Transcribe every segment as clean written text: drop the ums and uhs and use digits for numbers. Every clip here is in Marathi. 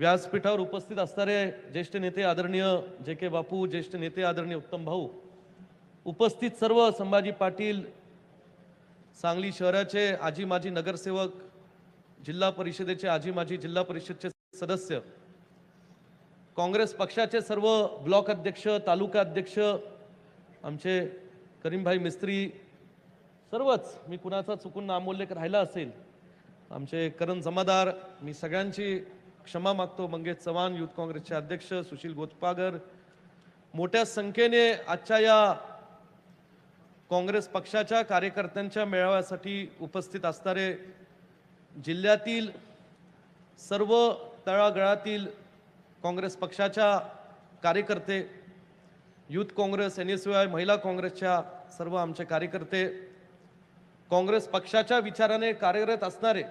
व्यासपीठावर उपस्थित असणारे ज्येष्ठ नेते आदरणीय जे.के. बापू, ज्येष्ठ नेते आदरणीय उत्तम भाऊ, उपस्थित सर्व संभाजी पाटील, सांगली शहराचे आजी माजी नगरसेवक, जिल्हा परिषदेचे आजी माजी जिल्हा परिषदचे सदस्य, काँग्रेस पक्षाचे सर्व ब्लॉक अध्यक्ष, तालुका अध्यक्ष, आमचे करीमभाई मिस्त्री, सर्वच, मी कुणाचा चुकून नामोल्लेख राहिला असेल, आमचे करण जमादार, मी सगळ्यांची क्षमा मागतो. मंगेश चव्हाण, युथ काँग्रेसचे अध्यक्ष, सुशील गोतपागर, मोठ्या संख्येने आजच्या या काँग्रेस पक्षाच्या कार्यकर्त्यांच्या मेळाव्यासाठी उपस्थित असणारे जिल्ह्यातील सर्व तळागाळातील काँग्रेस पक्षाच्या कार्यकर्ते, युथ काँग्रेस, NSY, महिला काँग्रेसच्या सर्व आमचे कार्यकर्ते, काँग्रेस पक्षाच्या विचाराने कार्यरत असणारे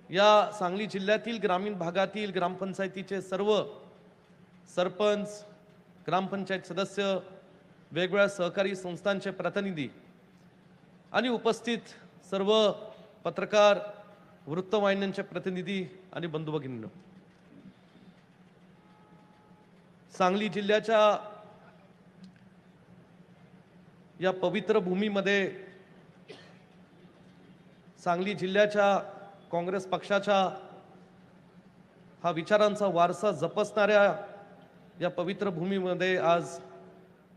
या सांगली जिल्ह्यातील ग्रामीण भागातील ग्रामपंचायतीचे सर्व सरपंच, ग्रामपंचायत सदस्य, वेगवेगळ्या सहकारी संस्थांचे प्रतिनिधी आणि उपस्थित सर्व पत्रकार, वृत्तवाहिन्यांचे प्रतिनिधी आणि बंधू भगिनींनो, सांगली जिल्ह्याच्या या पवित्र भूमीमध्ये सांगली जिल्ह्याच्या काँग्रेस पक्षाच्या हा विचारांचा वारसा जपसणाऱ्या या पवित्र भूमीमध्ये आज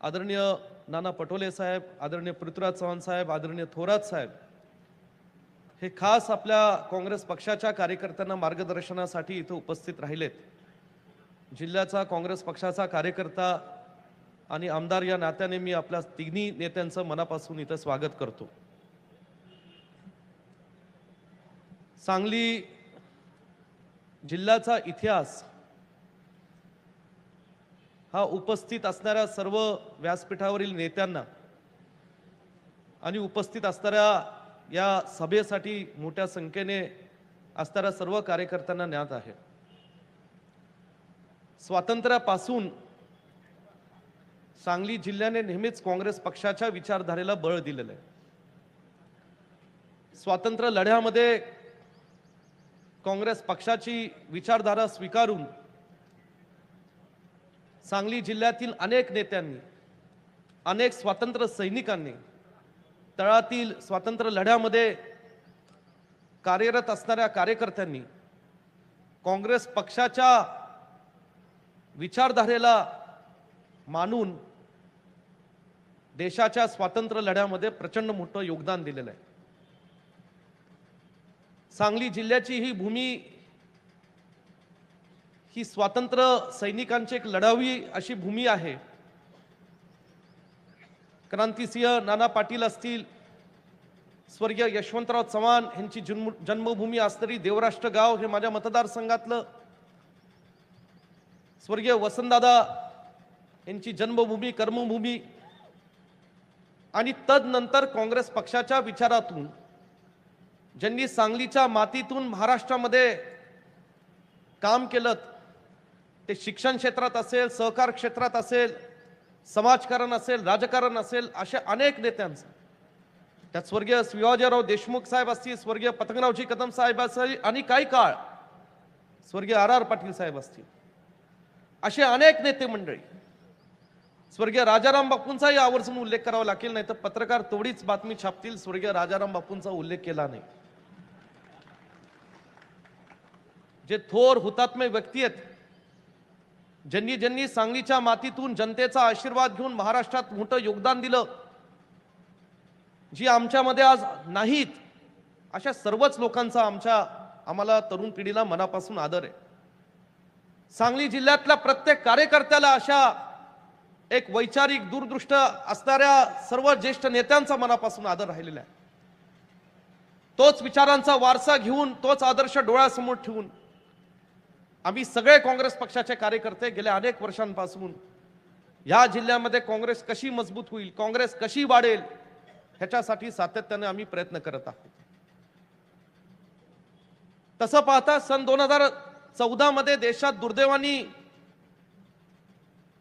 आदरणीय नाना पटोले साहेब, आदरणीय पृथ्वीराज चव्हाण साहेब, आदरणीय थोरात साहेब हे खास आपल्या काँग्रेस पक्षाच्या कार्यकर्त्यांना मार्गदर्शनासाठी इथे उपस्थित राहिलेत. जिल्ह्याचा काँग्रेस पक्षाचा कार्यकर्ता आणि आमदार या नात्याने मी आपल्या तिन्ही नेत्यांचं मनापासून इथे स्वागत करतो. सांगली जिल्ह्याचा इतिहास हा उपस्थित असणाऱ्या सर्व व्यासपीठावरील नेत्यांना आणि उपस्थित असणाऱ्या या सभेसाठी मोठ्या संख्येने असणाऱ्या सर्व कार्यकर्त्यांना ज्ञात आहे. स्वातंत्र्यापासून सांगली जिल्ह्याने नेहमीच काँग्रेस पक्षाच्या विचारधारेला बळ दिलेलं आहे. स्वातंत्र्य लढ्यामध्ये काँग्रेस पक्षाची विचारधारा स्वीकारून सांगली जिल्ह्यातील अनेक नेत्यांनी, अनेक स्वातंत्र्य सैनिकांनी, तळातील स्वातंत्र्य लढ्यामध्ये कार्यरत असणाऱ्या कार्यकर्त्यांनी काँग्रेस पक्षाच्या विचारधारेला मानून देशाच्या स्वातंत्र्य लढ्यामध्ये प्रचंड मोठं योगदान दिलेलं आहे. सांगली जिल्ह्याची ही भूमी ही स्वातंत्र्य सैनिकांची एक लढावी अशी भूमी आहे. क्रांतिसिंह नाना पाटील असतील, स्वर्गीय यशवंतराव चव्हाण यांची जन्मभूमी असणारी देवराष्ट्र गाव हे माझ्या मतदारसंघातलं, स्वर्गीय वसंतदादा यांची जन्मभूमी, कर्मभूमी, आणि तदनंतर काँग्रेस पक्षाच्या विचारातून ज्यांनी सांगलीच्या मातीतून महाराष्ट्रामध्ये काम केलं, ते शिक्षण क्षेत्रात असेल, सहकार क्षेत्रात असेल, समाजकारण असेल, राजकारण असेल, अशा अनेक नेत्यांचं, त्यात स्वर्गीय शिवाजीराव देशमुख साहेब असतील, स्वर्गीय पतंगरावजी कदम साहेब असतील, आणि काही काळ स्वर्गीय R.R. पाटील साहेब असतील, असे अनेक नेते मंडळी, स्वर्गीय राजाराम बापूंचाही आवर्जून उल्लेख करावा लागेल, नाही तर पत्रकार तोडीच बातमी छापतील, स्वर्गीय राजाराम बापूंचा उल्लेख केला नाही. जे थोर हुतात्मे व्यक्ती आहेत, ज्यांनी ज्यांनी सांगलीच्या मातीतून जनतेचा आशीर्वाद घेऊन महाराष्ट्रात मोठं योगदान दिलं, जी आमच्यामध्ये आज नाहीत, अशा सर्वच लोकांचा आम्हाला तरुण पिढीला मनापासून आदर आहे. सांगली जिल्ह्यातल्या प्रत्येक कार्यकर्त्याला अशा एक वैचारिक दूरदृष्ट असणाऱ्या सर्व ज्येष्ठ नेत्यांचा मनापासून आदर राहिलेला आहे. तोच विचारांचा वारसा घेऊन, तोच आदर्श डोळ्यासमोर ठेवून आम्ही सगळे काँग्रेस पक्षाचे कार्यकर्ते गेल्या अनेक वर्षांपासून या जिल्ह्यामध्ये काँग्रेस कशी मजबूत होईल, काँग्रेस कशी वाढेल, ह्याच्यासाठी सातत्याने आम्ही प्रयत्न करत आहोत. तसं पाहता सन 2014 मध्ये देशात दुर्दैवाने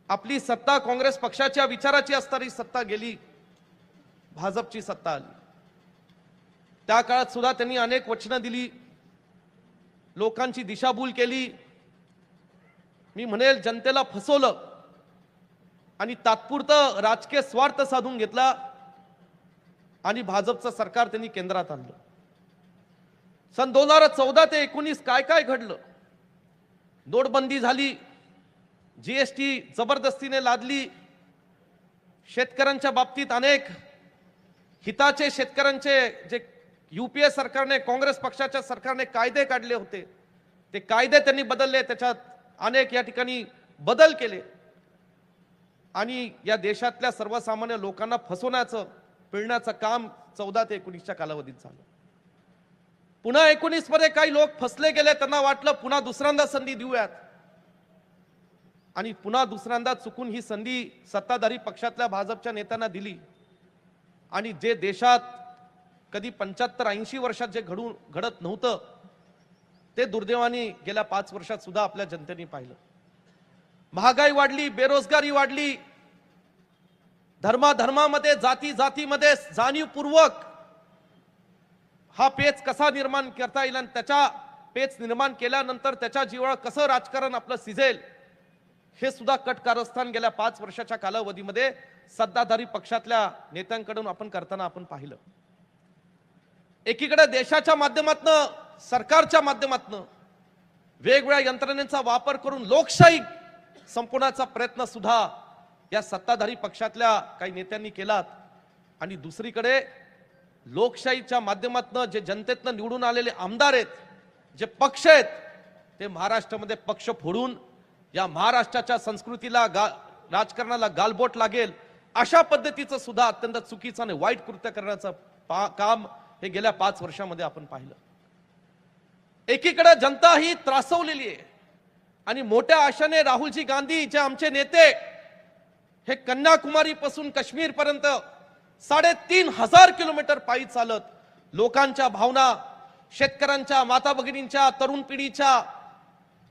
आपली सत्ता काँग्रेस पक्षाच्या विचाराची असणारी सत्ता गेली, भाजपची सत्ता आली. त्या काळात सुद्धा त्यांनी अनेक वचनं दिली, लोकांची दिशाभूल केली, मी म्हणेल जनतेला फसवलं आणि तात्पुरतं राजकीय स्वार्थ साधून घेतला आणि भाजपचं सरकार त्यांनी केंद्रात आणलं। सन 2014 ते 19 काय काय घडलं? नोटबंदी झाली, जीएसटी जबरदस्तीने लादली, शेतकऱ्यांच्या बाबतीत अनेक हिताचे शेतकऱ्यांचे जे यूपीए सरकारने काँग्रेस पक्षाच्या सरकारने कायदे काढले होते ते कायदे त्यांनी बदलले, त्याच्यात अनेक या ठिकाणी बदल केले आणि या देशातल्या सर्वसामान्य लोकांना फसवण्याचं पिळण्याचं काम 14 ते 19च्या कालावधीत झालं। पुन्हा 19 मध्ये काही लोक फसले गेले, त्यांना वाटलं पुन्हा दुसऱ्यांदा संधी देऊयात आणि पुन्हा दुसऱ्यांदा चुकून ही संधी सत्ताधारी पक्षातल्या भाजपच्या नेत्यांना दिली आणि जे देशात कधी 75-80 वर्षात जे घडत नव्हतं ते दुर्दैवाने गेल्या 5 वर्षात सुद्धा आपल्या जनतेने पाहिलं। महागाई वाढली, बेरोजगारी वाढली, धर्मामध्ये जातीमध्ये जाणीवपूर्वक हा पेच कसा निर्माण करता येईल आणि त्याच्या पेच निर्माण केल्यानंतर त्याच्या जीवावर कसं राजकारण आपलं सिझेल हे सुद्धा कट कारस्थान गेल्या 5 वर्षाच्या कालावधीमध्ये सत्ताधारी पक्षातल्या नेत्यांकडून आपण करताना आपण पाहिलं। एकीकडे देशाच्या माध्यमातून सरकारच्या माध्यमातून वेगवेगळ्या यंत्रणेचा वापर करून लोकशाही संपवण्याचा प्रयत्न सुद्धा या सत्ताधारी पक्षातल्या काही नेत्यांनी केलात आणि दुसरीकडे लोकशाहीच्या माध्यमातून जे जनतेतनं निवडून आलेले आमदार आहेत, जे पक्ष आहेत, ते महाराष्ट्रामध्ये पक्ष फोडून या महाराष्ट्राच्या संस्कृतीला राजकारणाला गालबोट लागेल अशा पद्धतीचं सुद्धा अत्यंत चुकीचं आणि वाईट कृत्य करण्याचं काम हे गेल्या 5 वर्षामध्ये आपण पाहिलं। एकीकडे जनता ही त्रासवलेली आहे आणि मोठ्या आशाने राहुलजी गांधी जे आमचे नेते हे कन्याकुमारी पासून काश्मीर पर्यंत 3500 किलोमीटर पायी चालत लोकांच्या भावना, शेतकऱ्यांच्या, माता भगिनींच्या, तरुण पिढीच्या,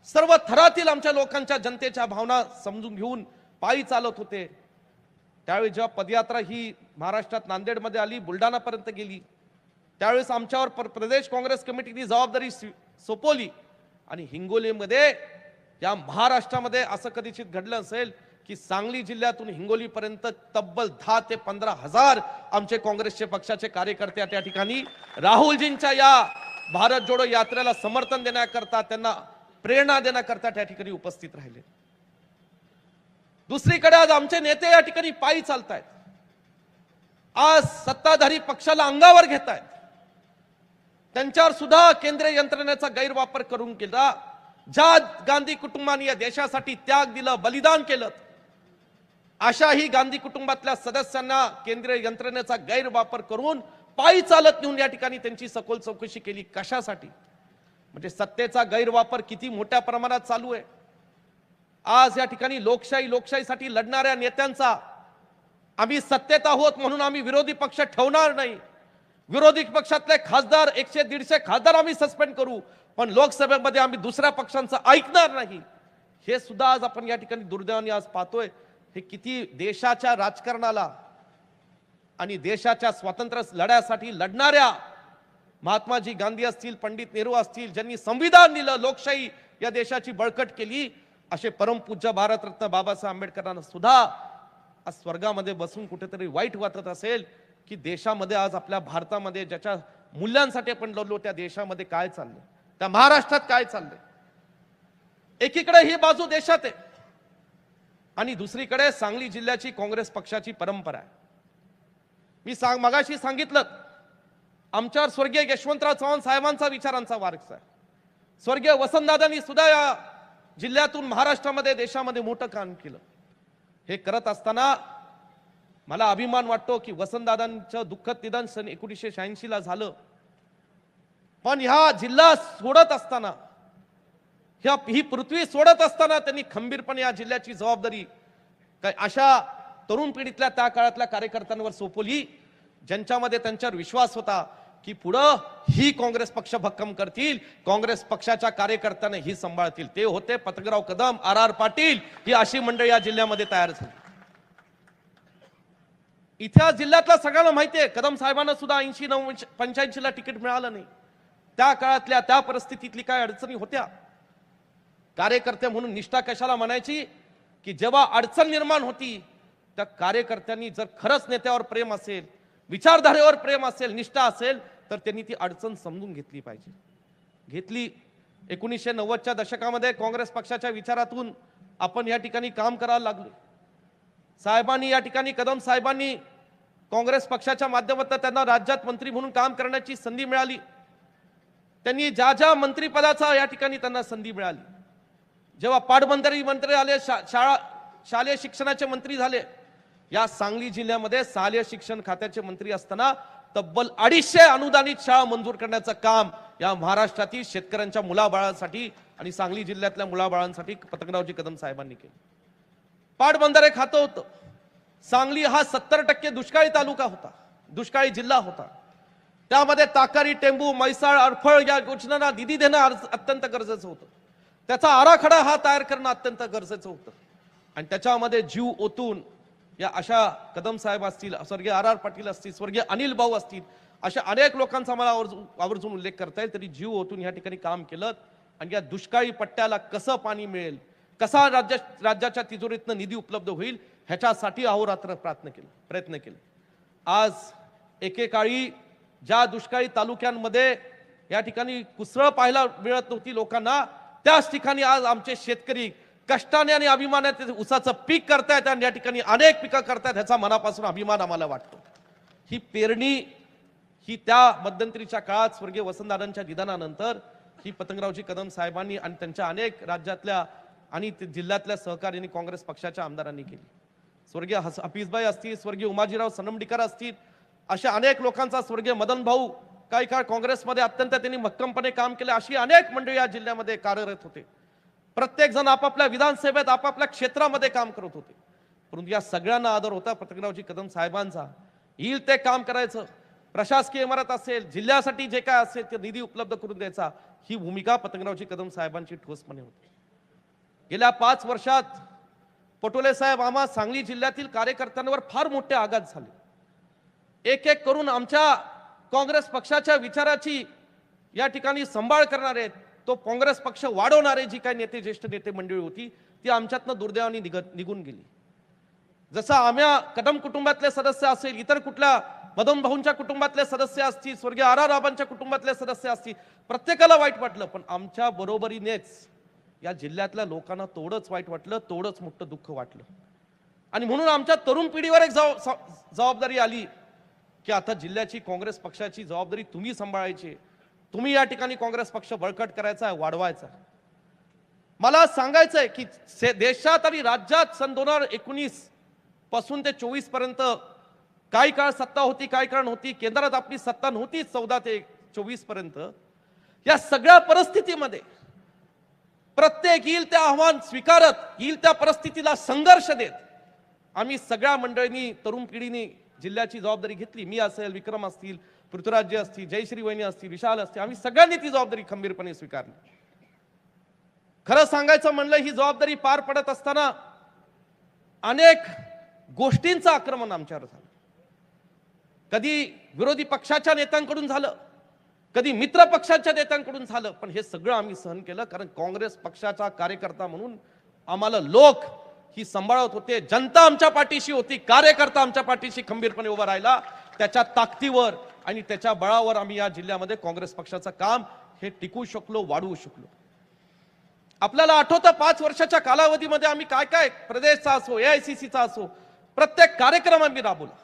सर्व थरातील आमच्या लोकांच्या जनतेच्या भावना समजून घेऊन पायी चालत होते। त्यावेळी जेव्हा पदयात्रा ही महाराष्ट्रात नांदेडमध्ये आली, बुलढाणापर्यंत गेली, त्यावेळेस आमच्यावर प्रदेश काँग्रेस कमिटीने जबाबदारी सोपवली आणि हिंगोलीमध्ये या महाराष्ट्रामध्ये असं कधीचित घडलं असेल की सांगली जिल्ह्यातून हिंगोलीपर्यंत तब्बल 10 ते 15 हजार आमचे काँग्रेसचे पक्षाचे कार्यकर्ते त्या ठिकाणी राहुलजींच्या या भारत जोडो यात्रेला समर्थन देण्याकरता, त्यांना प्रेरणा देण्याकरता त्या ठिकाणी उपस्थित राहिले। दुसरीकडे आज आमचे नेते या ठिकाणी पायी चालतायत, आज सत्ताधारी पक्षाला अंगावर घेतायत, त्यांच्यावर सुद्धा केंद्रीय यंत्रणेचा गैरवापर करून केला। ज्या गांधी कुटुंबाने या देशासाठी त्याग दिलं, बलिदान केलं, अशाही गांधी कुटुंबातल्या सदस्यांना केंद्रीय यंत्रणेचा गैरवापर करून पायी चालत नेऊन या ठिकाणी त्यांची सखोल चौकशी केली। कशासाठी? म्हणजे सत्तेचा गैरवापर किती मोठ्या प्रमाणात चालू आहे। आज या ठिकाणी लोकशाहीसाठी लढणाऱ्या नेत्यांचा आम्ही सत्तेत आहोत म्हणून आम्ही विरोधी पक्ष ठेवणार नाही, विरोधी पक्षातले खासदार 100-150 खासदार आम्ही सस्पेंड करू, पण लोकसभेमध्ये आम्ही दुसऱ्या पक्षांचं ऐकणार नाही, हे सुद्धा आज आपण या ठिकाणी दुर्दैवाने आज पाहतोय। हे किती देशाच्या राजकारणाला आणि देशाच्या स्वातंत्र्य लढ्यासाठी लढणाऱ्या महात्माजी गांधी असतील, पंडित नेहरू असतील, ज्यांनी संविधान दिलं, लोकशाही या देशाची बळकट केली, असे परमपूज्य भारतरत्न बाबासाहेब आंबेडकरांना सुद्धा आज स्वर्गामध्ये बसून कुठेतरी वाईट वाटत असेल की देशामध्ये आज आपल्या भारतामध्ये ज्याच्या मूल्यांसाठी आपण लढलो त्या देशामध्ये काय चाललंय, त्या महाराष्ट्रात काय चाललंय। एकीकडे ही बाजू देशात आहे आणि दुसरीकडे सांगली जिल्ह्याची काँग्रेस पक्षाची परंपरा आहे। मी मगाशी सांगितलं आमच्यावर स्वर्गीय यशवंतराव चव्हाण साहेबांचा विचारांचा वारसा आहे, स्वर्गीय वसंतदादांनी सुद्धा या जिल्ह्यातून महाराष्ट्रामध्ये देशामध्ये मोठं काम केलं। हे करत असताना मला अभिमान वाटतो की वसंतदादांचं दुःखद निधन सन 1986 ला झालं, पण ह्या जिल्हा सोडत असताना, ही पृथ्वी सोडत असताना त्यांनी खंबीरपणे या जिल्ह्याची जबाबदारी अशा तरुण पिढीतल्या त्या काळातल्या कार्यकर्त्यांवर सोपवली ज्यांच्यामध्ये त्यांच्यावर विश्वास होता की पुढे ही काँग्रेस पक्ष भक्कम करतील, काँग्रेस पक्षाच्या कार्यकर्त्यांना ही सांभाळतील। ते होते पतंगराव कदम, आर पाटील, ही अशी मंडळी या जिल्ह्यामध्ये तयार झाली। इतिहास जिल्ह्यातला सगळ्यांना माहिती आहे, कदम साहेबांना सुद्धा 80-85 ला तिकीट मिळालं नाही। त्या काळातल्या त्या परिस्थितीतली काय अडचणी होत्या कार्यकर्ते म्हणून निष्ठा कशाला म्हणायची की जेव्हा अडचण निर्माण होती त्या कार्यकर्त्यांनी जर खरंच नेत्यावर प्रेम असेल, विचारधारेवर प्रेम असेल, निष्ठा असेल, तर त्यांनी ती अडचण समजून घेतली पाहिजे. घेतली. 1990च्या दशकामध्ये काँग्रेस पक्षाच्या विचारातून आपण या ठिकाणी काम करायला लागलो. साहेबांनी या ठिकाणी, कदम साहेबांनी काँग्रेस पक्षाच्या माध्यमातून त्यांना राज्यात मंत्री म्हणून काम करण्याची संधी मिळाली. त्यांनी ज्या ज्या मंत्रिपदाचा या ठिकाणी त्यांना संधी मिळाली, जेव्हा पाटबंधारे मंत्री आले, शालेय शिक्षणाचे मंत्री झाले, या सांगली जिल्ह्यामध्ये शालेय शिक्षण खात्याचे मंत्री असताना तब्बल 250 अनुदानित शाळा मंजूर करण्याचं काम या महाराष्ट्रातील शेतकऱ्यांच्या मुलाबाळांसाठी आणि सांगली जिल्ह्यातल्या मुलाबाळांसाठी पतंगरावजी कदम साहेबांनी केलं. पाटबंधारे खातं होतं. सांगली हा 70% दुष्काळी तालुका होता, दुष्काळी जिल्हा होता. त्यामध्ये ताकारी, टेंबू, म्हैसाळ, अडफळ या योजनांना निधी देणं अत्यंत गरजेचं होतं. त्याचा आराखडा हा तयार करणं अत्यंत गरजेचं होतं. आणि त्याच्यामध्ये जीव ओतून या अशा कदम साहेब असतील, स्वर्गीय RR पाटील असतील, स्वर्गीय अनिल भाऊ असतील, अशा अनेक लोकांचा मला आवर्जून उल्लेख करता येईल. तरी जीव ओतून या ठिकाणी काम केलं आणि या दुष्काळी पट्ट्याला कसं पाणी मिळेल, कसा राज्याच्या तिजोरीतनं निधी उपलब्ध होईल, ह्याच्यासाठी अहोरात्र प्रयत्न केले. आज एकेकाळी ज्या दुष्काळी तालुक्यांमध्ये या ठिकाणी कुसळ पाहायला मिळत नव्हती लोकांना, त्याच ठिकाणी आज आमचे शेतकरी कष्टाने आणि अभिमानाने ऊसाचं पीक करतायत आणि या ठिकाणी अनेक पिकं करतायत. ह्याचा मनापासून अभिमान आम्हाला वाटतो. ही पेरणी ही त्या मध्यंतरीच्या काळात स्वर्गीय वसंतदादांच्या निधनानंतर ही पतंगरावजी कदम साहेबांनी आणि त्यांच्या अनेक राज्यातल्या आणि जिल्ह्यातल्या सहकार्यांनी काँग्रेस पक्षाच्या आमदारांनी केली. स्वर्गीय हफीजभाई असतील, स्वर्गीय उमाजीराव सनमडीकर असतील, अशा अनेक लोकांचा, स्वर्गीय मदन भाऊ काही काळ काँग्रेसमध्ये अत्यंत त्यांनी मक्कमपणे काम केले. अशी अनेक मंडळी या जिल्ह्यामध्ये कार्यरत होते. प्रत्येक जण आपापल्या विधानसभेत आपापल्या क्षेत्रामध्ये काम करत होते. परंतु या सगळ्यांना आदर होता पतंगरावजी कदम साहेबांचा. येईल ते काम करायचं, प्रशासकीय इमारत असेल, जिल्ह्यासाठी जे काय असेल ते निधी उपलब्ध करून द्यायचा, ही भूमिका पतंगरावजी कदम साहेबांची ठोसपणे होती. गेल्या 5 वर्षात पटोले साहेब आम्हा सांगली जिल्ह्यातील कार्यकर्त्यांवर फार मोठे आघात झाले. एक एक करून आमच्या काँग्रेस पक्षाच्या विचाराची या ठिकाणी सांभाळ करणारे, तो काँग्रेस पक्ष वाढवणारे जी काही नेते, ज्येष्ठ नेते मंडळी होती, ती आमच्यातनं दुर्दैवाने निघून गेली. जसं आम्हा कदम कुटुंबातले सदस्य असेल, इतर कुठल्या मदन भाऊंच्या कुटुंबातले सदस्य असतील, स्वर्गीय RR आबांच्या कुटुंबातले सदस्य असतील, प्रत्येकाला वाईट वाटलं. पण आमच्या बरोबरीनेच या जिल्ह्यातल्या लोकांना तेवढंच वाईट वाटलं, तेवढंच मोठं दुःख वाटलं. आणि म्हणून आमच्या तरुण पिढीवर एक जबाबदारी आली की आता जिल्ह्याची काँग्रेस पक्षाची जबाबदारी तुम्ही सांभाळायची. तुम्ही या ठिकाणी काँग्रेस पक्ष बळकट करायचा, वाढवायचा. मला सांगायचंय की देशात आणि राज्यात सन 2019 पासून ते 24 पर्यंत काही काळ सत्ता होती, काही काळ नव्हती. केंद्रात आपली सत्ता नव्हती 14 ते 24 पर्यंत. या सगळ्या परिस्थितीमध्ये प्रत्येक येईल त्या आव्हान स्वीकारत, येईल त्या परिस्थितीला संघर्ष देत आम्ही सगळ्या मंडळींनी, तरुण पिढीने जिल्ह्याची जबाबदारी घेतली. मी असेल, विक्रम असतील, पृथ्वीराज असतील, जयश्री वहिनी असतील, विशाल असतील, आम्ही सगळ्यांनी ती जबाबदारी खंबीरपणे स्वीकारली. खरं सांगायचं म्हणलं, ही जबाबदारी पार पडत असताना अनेक गोष्टींचं आक्रमण आमच्यावर झालं. कधी विरोधी पक्षाच्या नेत्यांकडून झालं, कधी मित्र पक्षाच्या नेत्यांकडून झालं, पण हे सगळं आम्ही सहन केलं. कारण काँग्रेस पक्षाचा कार्यकर्ता म्हणून आम्हाला लोक ही सांभाळत होते. जनता आमच्या पाठीशी होती, कार्यकर्ता आमच्या पाठीशी खंबीरपणे उभा राहिला. त्याच्या ताकदीवर आणि त्याच्या बळावर आम्ही या जिल्ह्यामध्ये काँग्रेस पक्षाचं काम हे टिकवू शकलो, वाढवू शकलो. आपल्याला आठवतं 5 वर्षाच्या कालावधीमध्ये आम्ही काय काय, प्रदेशचा असो, AICCचा असो, प्रत्येक कार्यक्रम आम्ही राबवला.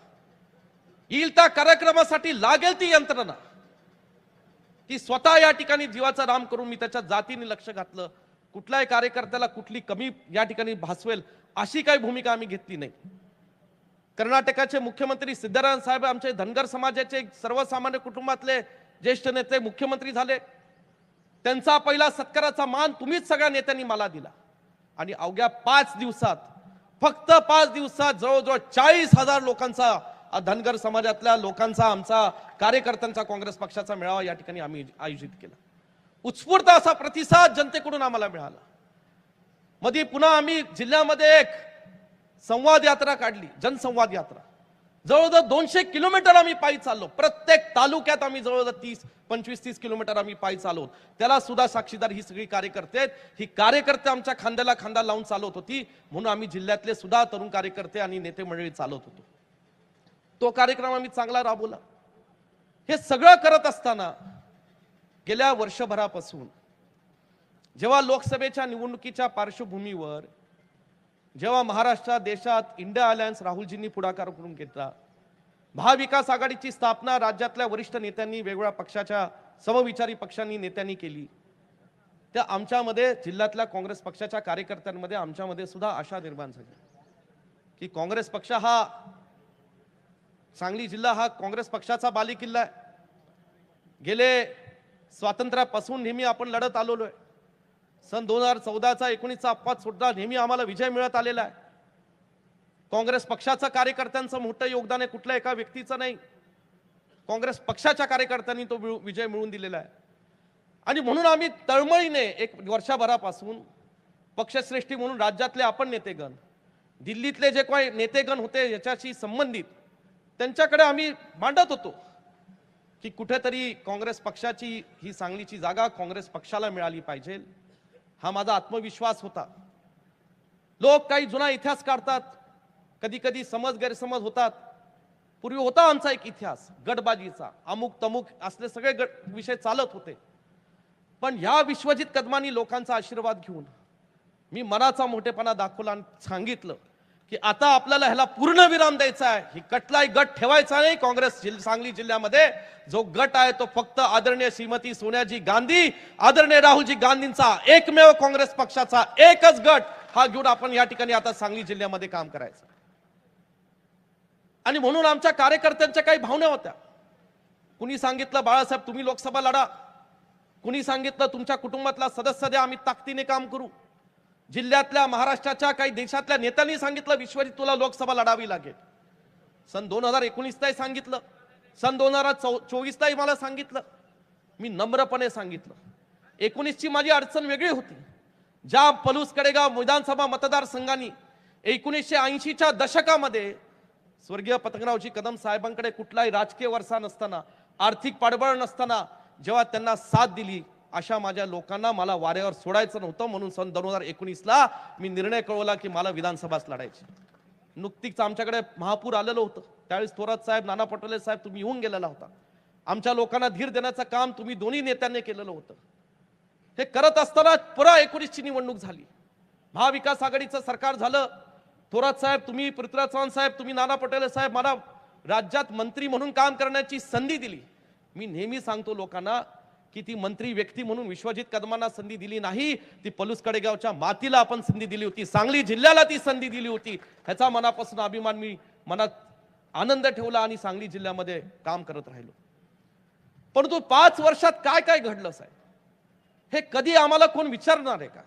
येईल त्या कार्यक्रमासाठी लागेल ती यंत्रणा ती स्वतः या ठिकाणी जीवाचा राम करून मी त्याच्या जातीने लक्ष घातलं. कुठल्याही कार्यकर्त्याला कुठली कमी या ठिकाणी भासवेल अशी काही भूमिका आम्ही घेतली नाही. कर्नाटकाचे मुख्यमंत्री सिद्धरामय्या साहेब आमचे धनगर समाजाचे सर्वसामान्य कुटुंबातले ज्येष्ठ नेते मुख्यमंत्री झाले. त्यांचा पहिला सत्काराचा मान तुम्हीच सगळ्या नेत्यांनी मला दिला. आणि अवघ्या 5 दिवसात, फक्त 5 दिवसात जवळजवळ 40,000 लोकांचा, धनगर समाजातल्या लोकांचा, आमचा कार्यकर्त्यांचा काँग्रेस पक्षाचा मेळावा या ठिकाणी आम्ही आयोजित केला. उत्स्फूर्त असा प्रतिसाद जनतेकडून आम्हाला मिळाला. मध्ये पुन्हा आम्ही जिल्ह्यामध्ये एक संवाद यात्रा काढली, जनसंवाद यात्रा. जवळजवळ 200 किलोमीटर आम्ही पायी चाललो. प्रत्येक तालुक्यात आम्ही जवळजवळ 25-30 किलोमीटर आम्ही पायी चालवत. त्याला सुद्धा साक्षीदार ही सगळी कार्यकर्ते आहेत. ही कार्यकर्ते आमच्या खांद्याला खांदा लावून चालवत होती, म्हणून आम्ही जिल्ह्यातले सुद्धा तरुण कार्यकर्ते आणि नेते मंडळी चालवत होतो. तो कार्यक्रम आम्ही चांगला राबवला. हे सगळं करत असताना गेल्या वर्षभरापासून जेव्हा लोकसभेच्या निवडणुकीच्या पार्श्वभूमीवर जेव्हा महाराष्ट्रात देशात इंडिया अलायन्स राहुलजींनी पुढाकार करून घेतला, महाविकास आघाडीची स्थापना राज्यातल्या वरिष्ठ नेत्यांनी, वेगवेगळ्या पक्षाच्या समविचारी पक्षांनी नेत्यांनी केली, त्या आमच्यामध्ये जिल्ह्यातल्या काँग्रेस पक्षाच्या कार्यकर्त्यांमध्ये आमच्यामध्ये सुद्धा आशा निर्माण झाली की काँग्रेस पक्ष हा, सांगली जिल्हा हा काँग्रेस पक्षाचा बालेकिल्ला आहे. गेले स्वातंत्र्यापासून नेहमी आपण लढत आलेलो आहे. सन 2014चा 19चा अपवाद सुद्धा नेहमी आम्हाला विजय मिळत आलेला आहे. काँग्रेस पक्षाचं कार्यकर्त्यांचं मोठं योगदान आहे, कुठल्या एका व्यक्तीचं नाही. काँग्रेस पक्षाच्या कार्यकर्त्यांनी तो विजय मिळवून दिलेला आहे. आणि म्हणून आम्ही तळमळीने एक वर्षभरापासून पक्षश्रेष्ठी म्हणून राज्यातले आपण नेतेगण, दिल्लीतले जे काही नेतेगण होते याच्याशी संबंधित, त्यांच्याकडे आम्ही मांडत होतो की कुठेतरी काँग्रेस पक्षाची ही सांगलीची जागा काँग्रेस पक्षाला मिळाली पाहिजे. हा माझा आत्मविश्वास होता. लोक काही जुना इतिहास काढतात, कधी कधी समज गैरसमज होतात. पूर्वी होता आमचा एक इतिहास गटबाजीचा, अमुक तमुक असले सगळे विषय चालत होते. पण ह्या विश्वजित कदमांनी लोकांचा आशीर्वाद घेऊन मी मनाचा मोठेपणा दाखवला आणि सांगितलं की आता आपल्याला ह्याला पूर्ण विराम द्यायचा आहे. ही कटलाई गट ठेवायचा नाही. काँग्रेस सांगली जिल्ह्यामध्ये जो गट आहे तो फक्त आदरणीय श्रीमती सोनियाजी गांधी, आदरणीय राहुलजी गांधींचा एकमेव काँग्रेस पक्षाचा एकच गट हा घेऊन आपण या ठिकाणी आता सांगली जिल्ह्यामध्ये काम करायचं. आणि म्हणून आमच्या कार्यकर्त्यांच्या काही भावना होत्या. कुणी सांगितलं बाळासाहेब तुम्ही लोकसभा लढा, कुणी सांगितलं तुमच्या कुटुंबातला सदस्य द्या, आम्ही ताकदीने काम करू. जिल्ह्यातल्या महाराष्ट्राच्या काही देशातल्या नेत्यांनी सांगितलं विश्वजित तुला लोकसभा लढावी लागेल. सन 2019लाही सांगितलं, सन 2024लाही मला सांगितलं. मी नम्रपणे सांगितलं 19ची माझी अडचण वेगळी होती. ज्या पलूस कडेगाव विधानसभा मतदारसंघांनी 1980च्या दशकामध्ये स्वर्गीय पतंगरावजी कदम साहेबांकडे कुठलाही राजकीय वारसा नसताना, आर्थिक पाठबळ नसताना जेव्हा त्यांना साथ दिली, अशा माझ्या लोकांना मला वाऱ्यावर सोडायचं नव्हतं. म्हणून सन 2019ला मी निर्णय कळवला की मला विधानसभाच लढायची. नुकतीच आमच्याकडे महापूर आलेलं होतं. त्यावेळेस थोरात साहेब, नाना पटोले साहेब तुम्ही येऊन गेलेला होता. आमच्या लोकांना धीर देण्याचं काम तुम्ही दोन्ही नेत्यांनी केलेलं होतं. हे करत असताना पुन्हा 19ची निवडणूक झाली, महाविकास आघाडीचं सरकार झालं. थोरात साहेब तुम्ही, पृथ्वीराज चव्हाण साहेब तुम्ही, नाना पटोले साहेब मला राज्यात मंत्री म्हणून काम करण्याची संधी दिली. मी नेहमी सांगतो लोकांना की ती मंत्री व्यक्ती म्हणून विश्वजित कदमांना संधी दिली नाही, ती पलूस कडेगावच्या मातीला आपण संधी दिली होती, सांगली जिल्ह्याला ती संधी दिली होती. ह्याचा मनापासून अभिमान, मी मनात आनंद ठेवला आणि सांगली जिल्ह्यामध्ये काम करत राहिलो. परंतु 5 वर्षात काय काय घडलं साहेब, हे कधी आम्हाला कोण विचारणार आहे का?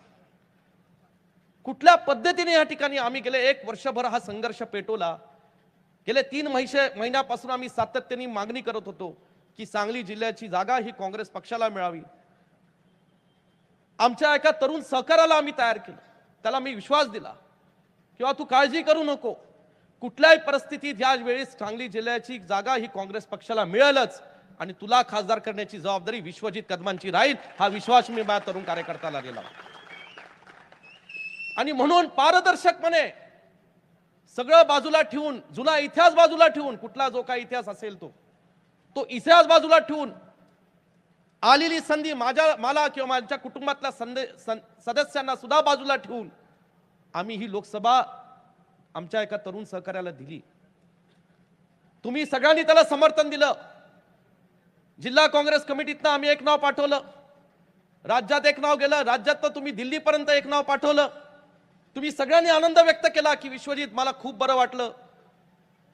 कुठल्या पद्धतीने या ठिकाणी आम्ही गेले 1 वर्षभर हा संघर्ष पेटवला. गेले 3 महिन्यापासून आम्ही सातत्याने मागणी करत होतो की सांगली जिल्ह्याची जागा ही काँग्रेस पक्षाला मिळावी. आमच्या एका तरुण सहकार्याला आम्ही तयार केलं, त्याला मी विश्वास दिला किंवा तू काळजी करू नको, कुठल्याही परिस्थितीत या वेळी सांगली जिल्ह्याची जागा ही काँग्रेस पक्षाला मिळेलच आणि तुला खासदार करण्याची जबाबदारी विश्वजित कदमांची राहील. हा विश्वास मी माझ्या तरुण कार्यकर्त्याला दिला. आणि म्हणून पारदर्शकपणे सगळं बाजूला ठेवून, जुना इतिहास बाजूला ठेवून, कुठला जो काही इतिहास असेल तो इतिहास बाजूला ठेवून, आलेली संधी मला किंवा माझ्या कुटुंबातल्या सदस्यांना सुद्धा बाजूला ठेवून आम्ही ही लोकसभा आमच्या एका तरुण सहकार्याला दिली. तुम्ही सगळ्यांनी त्याला समर्थन दिलं. जिल्हा काँग्रेस कमिटीतनं आम्ही एक नाव पाठवलं, राज्यात एक नाव गेलं, राज्यात तुम्ही दिल्लीपर्यंत एक नाव पाठवलं. तुम्ही सगळ्यांनी आनंद व्यक्त केला की विश्वजित मला खूप बरं वाटलं.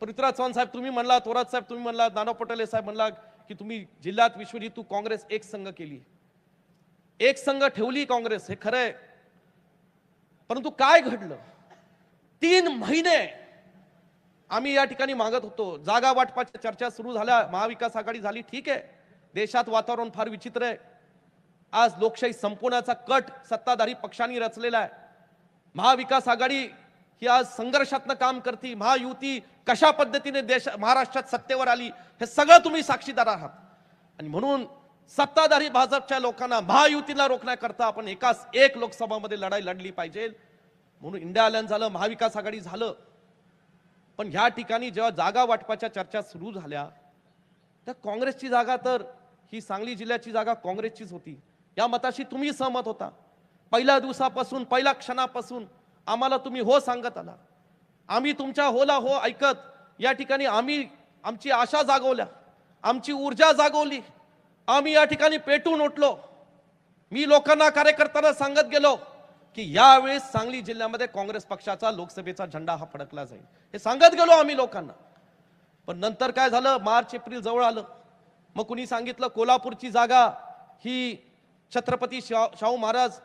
पृथ्वीराज चव्हाण साहेब तुम्ही म्हणला, थोरात साहेब तुम्ही म्हणला, नाना पटोले साहेब म्हणला की तुम्ही जिल्ह्यात विश्वजित तू काँग्रेस एक संघ केली, एक संघ ठेवली काँग्रेस, हे खरंय. परंतु काय घडलं, 3 महिने आम्ही या ठिकाणी मागत होतो. जागा वाटपाच्या चर्चा सुरू झाल्या, महाविकास आघाडी झाली, ठीक आहे. देशात वातावरण फार विचित्र आहे. आज लोकशाही संपवण्याचा कट सत्ताधारी पक्षांनी रचलेला आहे. महाविकास आघाडी ही आज संघर्षातनं काम करते, महायुती कशा पद्धतीने देश महाराष्ट्रात सत्तेवर आली हे सगळं तुम्ही साक्षीदार आहात। आणि म्हणून सत्ताधारी भाजपच्या लोकांना महायुतीला रोखण्याकरता आपण एक लोकसभामध्ये लढाई लढली पाहिजे। म्हणून इंडिया अलायन्स झालं, महाविकास आघाडी झालं, पण ह्या ठिकाणी जेव्हा जागा वाटपाच्या चर्चा सुरू झाल्या त्या काँग्रेसची जागा, तर ही सांगली जिल्ह्याची जागा काँग्रेसचीच होती, या मताशी तुम्ही सहमत होता। पहिल्या दिवसापासून, पहिल्या क्षणापासून आम्हाला तुम्ही हो सांगत आला, आम्ही तुमच्या होला हो ऐकत या ठिकाणी आम्ही आमची आशा जागवल्या, आमची ऊर्जा जागवली, आम्ही या ठिकाणी पेटून उठलो। मी लोकांना, कार्यकर्त्यांना सांगत गेलो की यावेळेस सांगली जिल्ह्यामध्ये काँग्रेस पक्षाचा लोकसभेचा झेंडा हा फडकला जाईल, हे सांगत गेलो आम्ही लोकांना। पण नंतर काय झालं, मार्च एप्रिल जवळ आलं, मग कुणी सांगितलं कोल्हापूरची जागा ही छत्रपती शाहू महाराज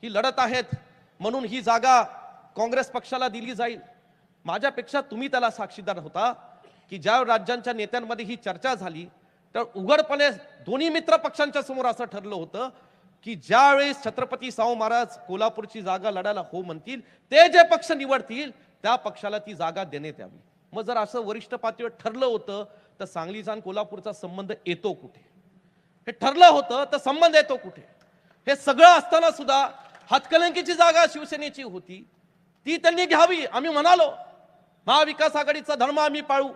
ही लढत आहेत म्हणून ही जागा काँग्रेस पक्षाला दिली जाईल। माझ्यापेक्षा तुम्ही त्याला साक्षीदार होता की ज्या राज्यांच्या नेत्यांमध्ये ही चर्चा झाली तर उघडपणे दोन्ही मित्र पक्षांच्या समोर असं ठरलं होतं की ज्यावेळेस छत्रपती शाहू महाराज कोल्हापूरची जागा लढायला हो म्हणतील, ते जे पक्ष निवडतील त्या पक्षाला ती जागा देण्यात यावी। मग जर असं वरिष्ठ पातळीवर ठरलं होतं तर सांगलीचा आणि कोल्हापूरचा संबंध येतो कुठे? हे ठरलं होतं तर संबंध येतो कुठे? हे सगळं असताना सुद्धा हातकलंकीची जागा शिवसेनेची होती, ती त्यांनी घ्यावी आम्ही म्हणालो। महाविकास आघाडीचा धर्म आम्ही पाळू।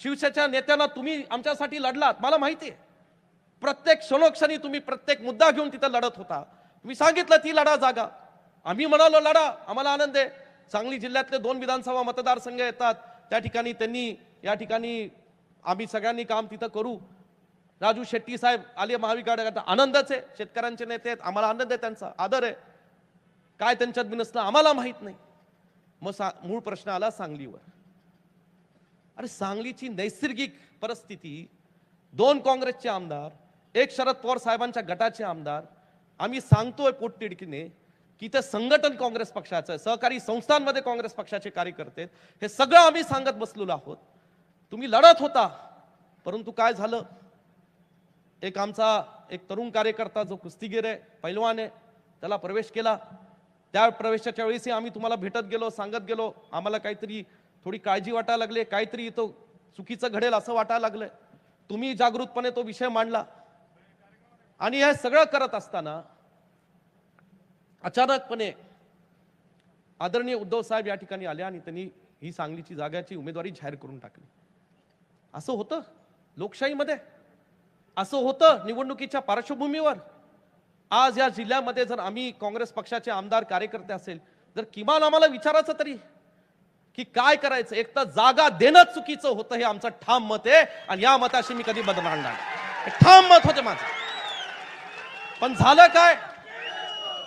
शिवसेनेच्या नेत्यांना तुम्ही आमच्यासाठी लढलात, मला माहिती आहे, प्रत्येक क्षणोक्षणी तुम्ही प्रत्येक मुद्दा घेऊन तिथं लढत होता। तुम्ही सांगितलं ती लढा जागा, आम्ही म्हणालो लढा, आम्हाला आनंद आहे। सांगली जिल्ह्यातले 2 विधानसभा मतदारसंघ येतात, त्या ठिकाणी त्यांनी या ठिकाणी आम्ही सगळ्यांनी काम तिथं करू। राजू शेट्टी साहेब आले महाविकास आघाडीचा, आनंदच आहे, शेतकऱ्यांचे नेते आहेत, आम्हाला आनंद आहे, त्यांचा आदर आहे, काय त्यांच्यात बिनसलं आम्हाला माहित नाही। मग मूळ प्रश्न आला सांगलीवर। अरे सांगलीची नैसर्गिक परिस्थिती, 2 काँग्रेसचे आमदार, 1 शरद पवार साहेबांच्या गटाचे आमदार, आम्ही सांगतोय पोटतिडकीने की ते संघटन काँग्रेस पक्षाचं आहे, सहकारी संस्थांमध्ये काँग्रेस पक्षाचे कार्यकर्ते, हे सगळं आम्ही सांगत बसलेलो आहोत। तुम्ही लढत होता, परंतु काय झालं, आमचा एक तरुण कार्यकर्ता जो कुस्तीगीर आहे, पैलवान आहे, त्याला प्रवेश केला। त्या प्रवेशाच्या वेळेस आम्ही तुम्हाला भेटत गेलो, सांगत गेलो, आम्हाला काहीतरी थोडी काळजी वाटायला लागली, काहीतरी इथं चुकीचं घडेल असं वाटायला लागलंय। तुम्ही जागृतपणे तो विषय मांडला आणि हे सगळं करत असताना अचानकपणे आदरणीय उद्धव साहेब या ठिकाणी आले आणि त्यांनी ही सांगलीची जागाची उमेदवारी जाहीर करून टाकली। असं होतं लोकशाहीमध्ये, असं होतं निवडणुकीच्या पार्श्वभूमीवर। आज या जिल्ह्यामध्ये जर आम्ही काँग्रेस पक्षाचे आमदार कार्यकर्ते असेल तर किमान आम्हाला विचारायचं तरी की काय करायचं। एक तर जागा देणं चुकीचं होतं, हे आमचं ठाम मत आहे आणि या मताशी मी कधी बदलणार नाही, ठाम मत होते माझं। पण झालं काय,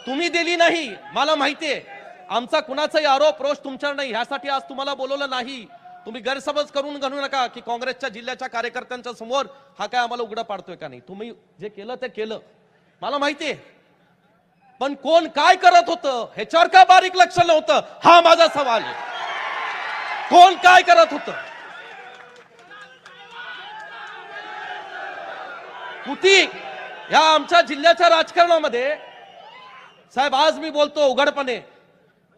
तुम्ही दिली नाही, मला माहितीये, आमचा कुणाचाही आरोप रोष तुमच्यावर नाही, ह्यासाठी आज तुम्हाला बोलवलं नाही। तुम्ही गैरसमज करून घालू नका की काँग्रेसच्या जिल्ह्याच्या कार्यकर्त्यांच्या समोर हा काय आम्हाला उघडा पाडतोय का नाही। तुम्ही जे केलं ते केलं, मला माहितीये, पण कोण काय करत होतं ह्याच्यावर का बारीक लक्ष नव्हतं, हा माझा सवाल आहे। कोण काय करत होतं? कुती या आमच्या जिल्ह्याच्या राजकारणामध्ये, साहेब आज मी बोलतो उघडपणे,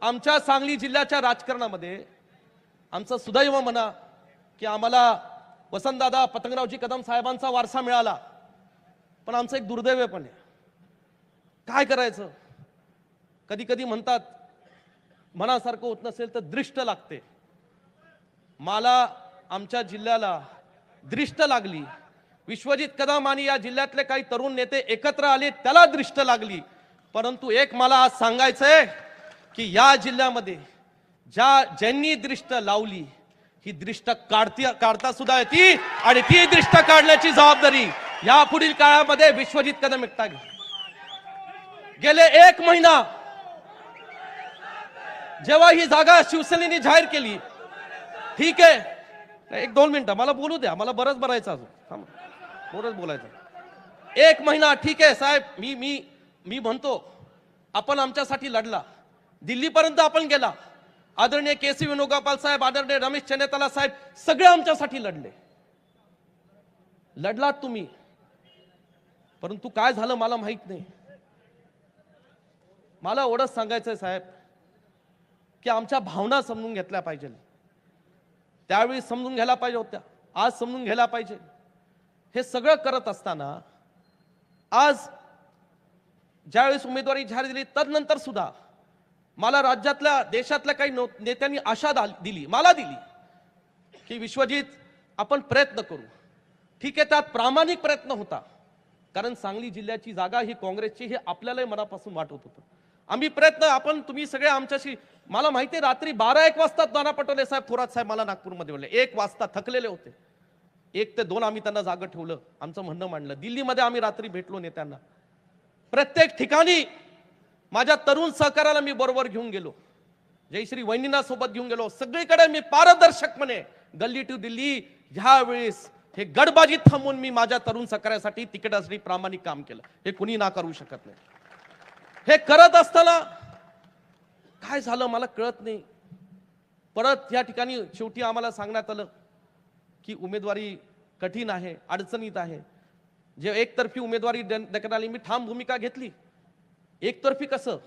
आमच्या सांगली जिल्ह्याच्या राजकारणामध्ये आमचं सुदैव म्हणा की आम्हाला वसंतदादा पतंगरावजी कदम साहेबांचा वारसा मिळाला, पण आमचं एक दुर्दैव पण आहे। काय करायचं, कधी कधी म्हणतात मनासारखं होत नसेल तर दृष्ट लागते। मला आमच्या जिल्ह्याला दृष्ट लागली, विश्वजित कदम आणि या जिल्ह्यातले काही तरुण नेते एकत्र आले त्याला दृष्ट लागली। परंतु एक मला आज सांगायचंय की या जिल्ह्यामध्ये ज्यांनी दृष्ट लावली ही दृष्ट काढता सुद्धा येते आणि ती दृष्ट काढण्याची जबाबदारी या पुढील काळामध्ये विश्वजित कदम एकटा घेईल। गेले 1 महिना जेव्हा ही जागा शिवसेनेने जाहीर केली, ठीक आहे, 1-2 मिनिटं मला बोलू द्या, मला बरंच भरायचं अजून, बरंच बोलायचं। 1 महिना ठीक आहे साहेब, मी म्हणतो आपण आमच्यासाठी लढला, दिल्लीपर्यंत आपण गेला, आदरणीय केसी वेणुगोपाल साहेब, आदरणीय रमेश चन्नेताला साहेब सगळे आमच्यासाठी लढलात तुम्ही, परंतु काय झालं मला माहित नाही। मला एवढंच सांगायचंय साहेब की आमच्या भावना समजून घेतल्या पाहिजे। त्यावेळी समजून घ्यायला पाहिजे होत्या, आज समजून घ्यायला पाहिजे. हे सगळं करत असताना आज ज्यावेळेस उमेदवारी जाहीर दिली तदनंतर सुद्धा मला राज्यातल्या देशातल्या काही नेत्यांनी आशा दिली, मला दिली की विश्वजित आपण प्रयत्न करू. ठीक आहे, त्यात प्रामाणिक प्रयत्न होता, कारण सांगली जिल्ह्याची जागा ही काँग्रेसची हे आपल्यालाही मनापासून वाटत होतं. आम्ही प्रयत्न, आपण तुम्ही सगळे आमच्याशी, मला माहिती आहे रात्री 12-1 वाजता नाना पटोले साहेब, थोरात साहेब मला नागपूरमध्ये बोलले, 1 वाजता थकलेले होते. 1 ते 2 आम्ही त्यांना जागा ठेवलं, आमचं म्हणणं मांडलं. दिल्लीमध्ये आम्ही रात्री भेटलो नेत्यांना, प्रत्येक ठिकाणी माझ्या तरुण सहकार्याला मी बरोबर घेऊन गेलो, जयश्री वहिनींना सोबत घेऊन गेलो. सगळीकडे मी पारदर्शकपणे गल्ली टू दिल्ली ह्या वेळेस हे गडबाजी थांबून मी माझ्या तरुण सहकार्यासाठी तिकिटासाठी प्रामाणिक काम केलं. हे कुणी नाकारू शकत नाही. हे करत असताना काय झालं मला कळत नाही. परत या ठिकाणी शेवटी आम्हाला सांगण्यात आलं की उमेदवारी कठीण आहे, अडचणीत आहे. जे एकतर्फी उमेदवारी देण्यात आली, मी ठाम भूमिका घेतली. एकतर्फी कसं,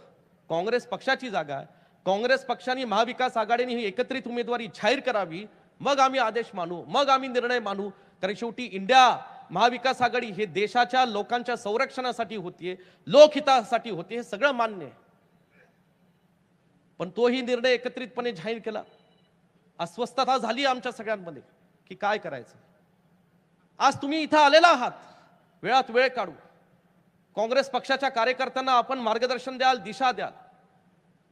काँग्रेस पक्षाची जागा आहे, काँग्रेस पक्षाने महाविकास आघाडीने ही एकत्रित उमेदवारी जाहीर करावी, मग आम्ही आदेश मानू, मग आम्ही निर्णय मानू. कारण शेवटी इंडिया महाविकास आघाडी हे देशाच्या लोकांच्या संरक्षणासाठी होतीये, लोकहितासाठी होते, हे सगळं मान्य आहे. पण तोही निर्णय एकत्रितपणे जाहीर केला. अस्वस्थता झाली आमच्या सगळ्यांमध्ये की काय करायचं. आज तुम्ही इथं आलेला आहात, वेळात वेळ काढू काँग्रेस पक्षाच्या कार्यकर्त्यांना आपण मार्गदर्शन द्याल, दिशा द्याल.